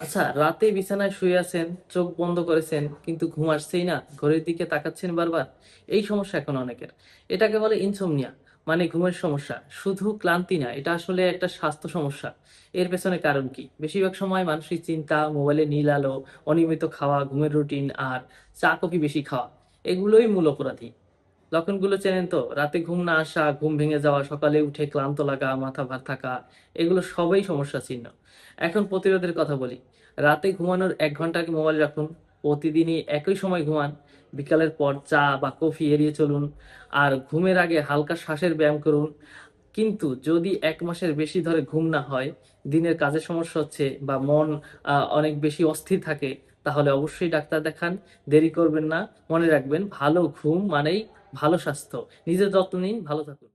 আচ্ছা, রাতে বিছানায় শুয়ে আছেন, চোখ বন্ধ করেছেন, কিন্তু ঘুম আসছেই না, ঘড়ির দিকে তাকাচ্ছেন বারবার। এই সমস্যা এখন অনেকের। এটাকে বলে ইনসোমনিয়া, মানে ঘুমের সমস্যা। শুধু ক্লান্তি না, এটা আসলে একটা স্বাস্থ্য সমস্যা। এর পেছনে কারণ কি? বেশিরভাগ সময় মানসিক চিন্তা, মোবাইলে নীল আলো, অনিয়মিত খাওয়া, ঘুমের রুটিন আর চা কফি বেশি খাওয়া, এগুলোই মূল অপরাধী। লক্ষণগুলো চেনেন তো? রাতে ঘুম না আসা, ঘুম ভেঙে যাওয়া, সকালে উঠে ক্লান্ত লাগা, মাথা ভার থাকা, এগুলো সবই সমস্যা চিহ্ন। এখন প্রতিরোধের কথা বলি। রাতে ঘুমানোর ১ ঘন্টা আগে মোবাইল রাখুন। প্রতিদিনই একই সময় ঘুমান। বিকালের পর চা বা কফি এড়িয়ে চলুন। আর ঘুমের আগে হালকা শ্বাসের ব্যায়াম করুন। কিন্তু যদি ১ মাসের বেশি ধরে ঘুম না হয়, দিনের কাজে সমস্যা হচ্ছে বা মন অনেক বেশি অস্থির থাকে, তাহলে অবশ্যই ডাক্তার দেখান। দেরি করবেন না। মনে রাখবেন, ভালো ঘুম মানেই ভালো স্বাস্থ্য। নিজের যত্ন নিন, ভালো থাকুন।